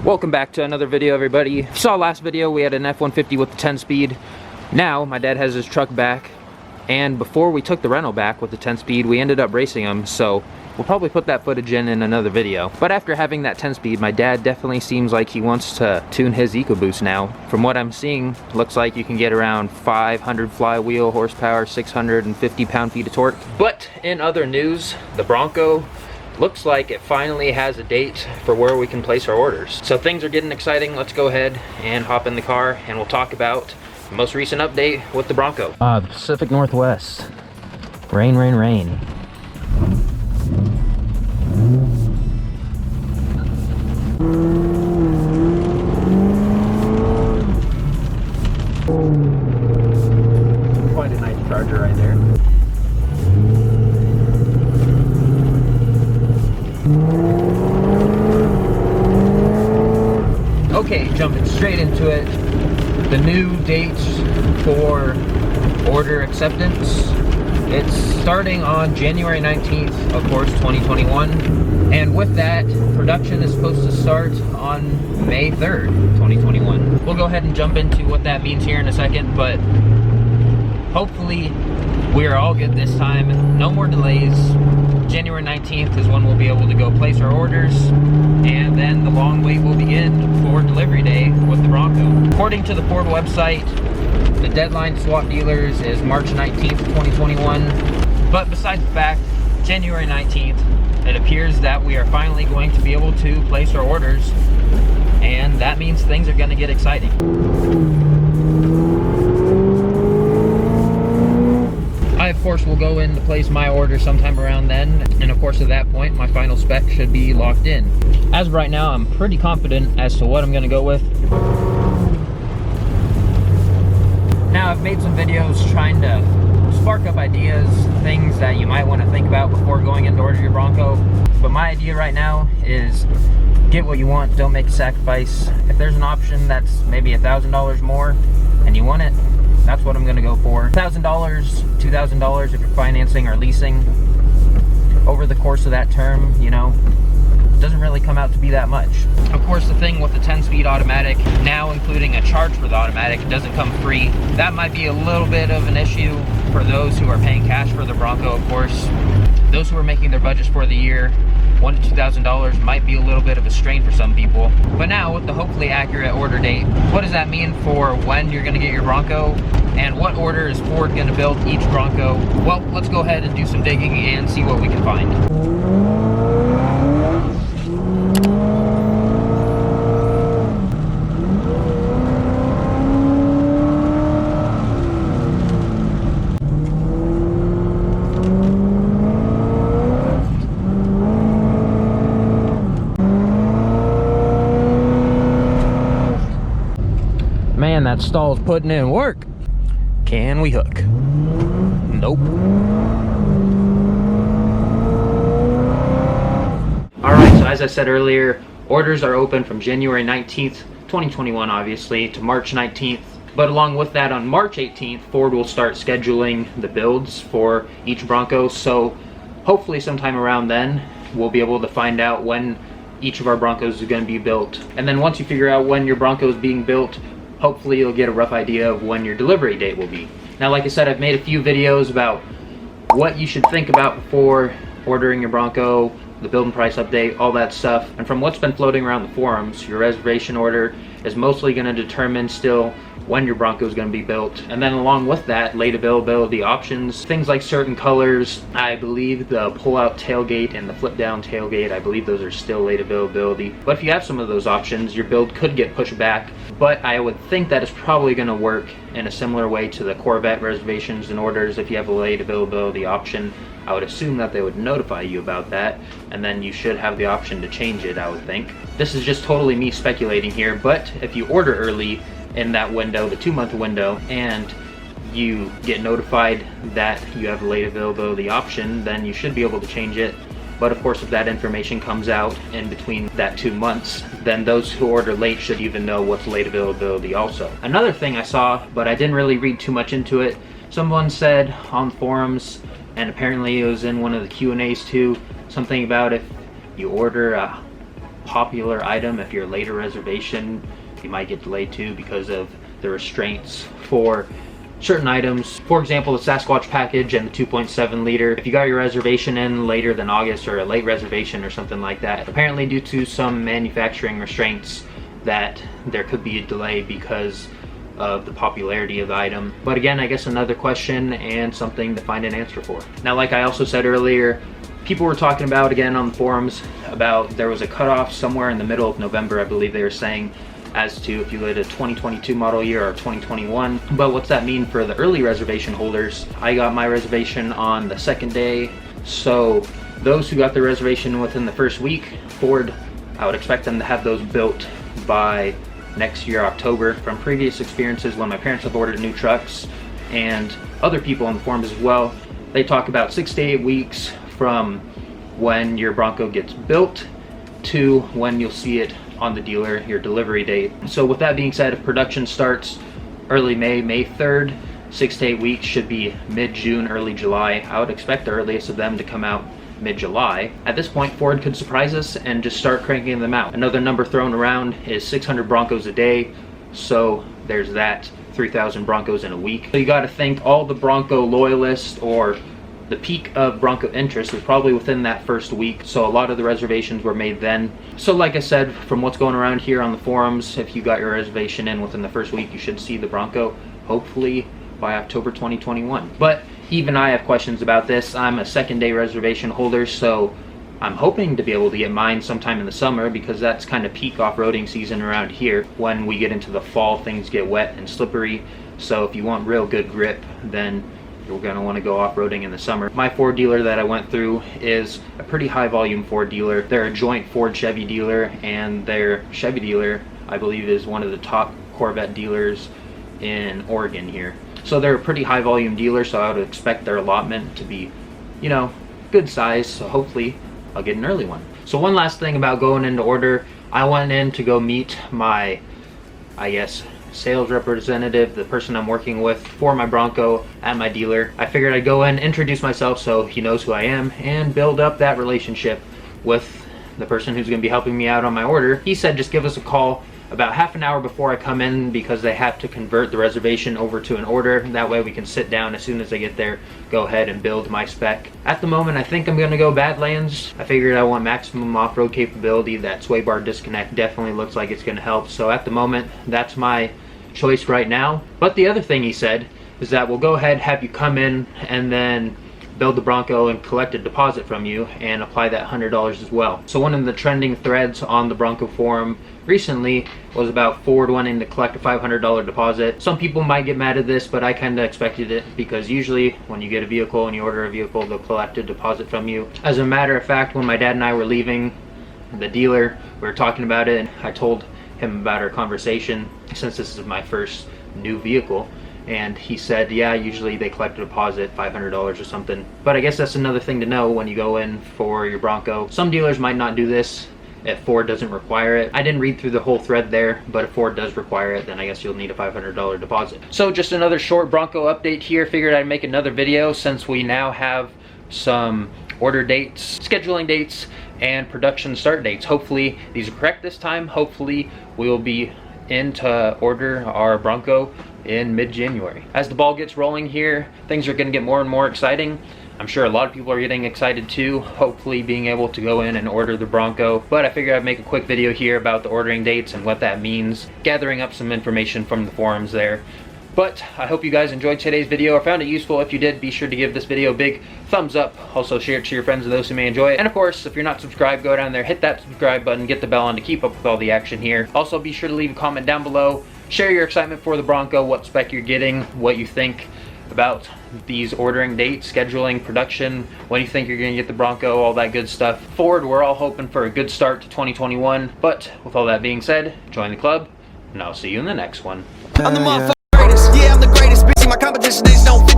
Welcome back to another video, everybody. You saw last video we had an F-150 with the 10-speed. Now my dad has his truck back, and before we took the rental back with the 10-speed, we ended up racing him, so we'll probably put that footage in another video. But after having that 10-speed, my dad definitely seems like he wants to tune his EcoBoost now. From what I'm seeing, looks like you can get around 500 flywheel horsepower, 650 pound-feet of torque. But in other news, the Bronco looks like it finally has a date for where we can place our orders. So things are getting exciting. Let's go ahead and hop in the car and we'll talk about the most recent update with the Bronco. The Pacific Northwest. Rain, rain, rain. Quite a nice charger right there. Okay, jumping straight into it. The new dates for order acceptance. It's starting on January 19th, of course, 2021. And with that, production is supposed to start on May 3rd, 2021. We'll go ahead and jump into what that means here in a second, but hopefully we are all good this time. No more delays. January 19th is when we'll be able to go place our orders, and then the long wait will begin for delivery day with the Bronco. According to the Ford website, the deadline to swap dealers is March 19th, 2021. But besides the fact, January 19th, it appears that we are finally going to be able to place our orders, and that means things are going to get exciting. I, of course, will go in to place my order sometime around then, and of course at that point my final spec should be locked in. As of right now, I'm pretty confident as to what I'm going to go with. Now, I've made some videos trying to spark up ideas, things that you might want to think about before going in to order your Bronco, but my idea right now is get what you want, don't make a sacrifice. If there's an option that's maybe $1,000 more and you want it, that's what I'm going to go for. $1,000, $2,000 if you're financing or leasing. Over the course of that term, you know, it doesn't really come out to be that much. Of course, the thing with the 10-speed automatic, now including a charge for the automatic, it doesn't come free. That might be a little bit of an issue for those who are paying cash for the Bronco, of course. Those who are making their budgets for the year, $1,000 to $2,000 might be a little bit of a strain for some people. But now, with the hopefully accurate order date, what does that mean for when you're going to get your Bronco? And what order is Ford going to build each Bronco? Well, let's go ahead and do some digging and see what we can find. Man, that stall's putting in work. Can we hook? Nope. Alright, so as I said earlier, orders are open from January 19th, 2021 obviously, to March 19th. But along with that, on March 18th, Ford will start scheduling the builds for each Bronco. So hopefully sometime around then, we'll be able to find out when each of our Broncos is going to be built. And then once you figure out when your Bronco is being built, hopefully you'll get a rough idea of when your delivery date will be. Now, like I said, I've made a few videos about what you should think about before ordering your Bronco, the build and price update, all that stuff. And from what's been floating around the forums, your reservation order is mostly going to determine still when your Bronco is going to be built. And then along with that, late availability options, things like certain colors. I believe the pull-out tailgate and the flip-down tailgate, I believe those are still late availability. But if you have some of those options, your build could get pushed back. But I would think that it's probably going to work in a similar way to the Corvette reservations and orders. If you have a late availability option, I would assume that they would notify you about that, and then you should have the option to change it, I would think. This is just totally me speculating here, but if you order early in that window, the 2-month window, and you get notified that you have a late availability option, then you should be able to change it. But of course, if that information comes out in between that 2 months, then those who order late should even know what's late availability also. Another thing I saw, but I didn't really read too much into it, someone said on forums, and apparently it was in one of the Q&As too, something about if you order popular item. If you're a later reservation, you might get delayed too because of the restraints for certain items. For example, the Sasquatch package and the 2.7 liter. If you got your reservation in later than August, or a late reservation or something like that, apparently due to some manufacturing restraints, that there could be a delay because of the popularity of the item. But again, I guess another question and something to find an answer for. Now, like I also said earlier, people were talking about, again on the forums, about there was a cutoff somewhere in the middle of November, I believe they were saying, as to if you had a 2022 model year or 2021. But what's that mean for the early reservation holders? I got my reservation on the second day, so those who got their reservation within the first week, Ford, I would expect them to have those built by next year, October. From previous experiences when my parents have ordered new trucks, and other people on the forums as well, they talk about 6 to 8 weeks from when your Bronco gets built to when you'll see it on the dealer, your delivery date. So with that being said, if production starts early May 3rd, 6 to 8 weeks should be mid-June, early July. I would expect the earliest of them to come out mid-July. At this point, Ford could surprise us and just start cranking them out. Another number thrown around is 600 Broncos a day, so there's that, 3,000 Broncos in a week. So you got to think all the Bronco loyalists, or the peak of Bronco interest, was probably within that first week, so a lot of the reservations were made then. So like I said, from what's going around here on the forums, if you got your reservation in within the first week, you should see the Bronco hopefully by October 2021. But even I have questions about this. I'm a second day reservation holder, so I'm hoping to be able to get mine sometime in the summer, because that's kind of peak off-roading season around here. When we get into the fall, things get wet and slippery, so if you want real good grip, then you're going to want to go off-roading in the summer. My Ford dealer that I went through is a pretty high volume Ford dealer. They're a joint Ford Chevy dealer, and their Chevy dealer, I believe, is one of the top Corvette dealers in Oregon here. So they're a pretty high volume dealer, so I would expect their allotment to be, you know, good size, so hopefully I'll get an early one. So one last thing about going into order, I went in to go meet my, I guess, sales representative, the person I'm working with for my Bronco at my dealer. I figured I'd go in, introduce myself so he knows who I am, and build up that relationship with the person who's going to be helping me out on my order. He said just give us a call about half an hour before I come in, because they have to convert the reservation over to an order. That way we can sit down as soon as I get there, go ahead and build my spec. At the moment, I think I'm going to go Badlands. I figured I want maximum off-road capability. That sway bar disconnect definitely looks like it's going to help. So at the moment, that's my choice right now. But the other thing he said is that we'll go ahead, have you come in, and then build the Bronco and collect a deposit from you and apply that $100 as well. So one of the trending threads on the Bronco forum recently was about Ford wanting to collect a $500 deposit. Some people might get mad at this, but I kind of expected it, because usually when you get a vehicle and you order a vehicle, they'll collect a deposit from you. As a matter of fact, when my dad and I were leaving the dealer, we were talking about it, and I told him about our conversation, since this is my first new vehicle, and he said, yeah, usually they collect a deposit, $500 or something. But I guess that's another thing to know when you go in for your Bronco. Some dealers might not do this if Ford doesn't require it. I didn't read through the whole thread there, but if Ford does require it, then I guess you'll need a $500 deposit. So just another short Bronco update here. Figured I'd make another video since we now have some order dates, scheduling dates, and production start dates. Hopefully these are correct this time. Hopefully we'll be in to order our Bronco in mid-January. As the ball gets rolling here, things are going to get more and more exciting. I'm sure a lot of people are getting excited too, hopefully being able to go in and order the Bronco. But I figured I'd make a quick video here about the ordering dates and what that means, gathering up some information from the forums there. But I hope you guys enjoyed today's video or found it useful. If you did, be sure to give this video a big thumbs up. Also share it to your friends and those who may enjoy it. And of course, if you're not subscribed, go down there, hit that subscribe button, get the bell on to keep up with all the action here. Also be sure to leave a comment down below. Share your excitement for the Bronco, what spec you're getting, what you think about these ordering dates, scheduling, production, when you think you're going to get the Bronco, all that good stuff. Ford, we're all hoping for a good start to 2021. But with all that being said, join the club, and I'll see you in the next one. I'm the motherfucking greatest. Yeah, I'm the greatest. Bitch, my competition, they don't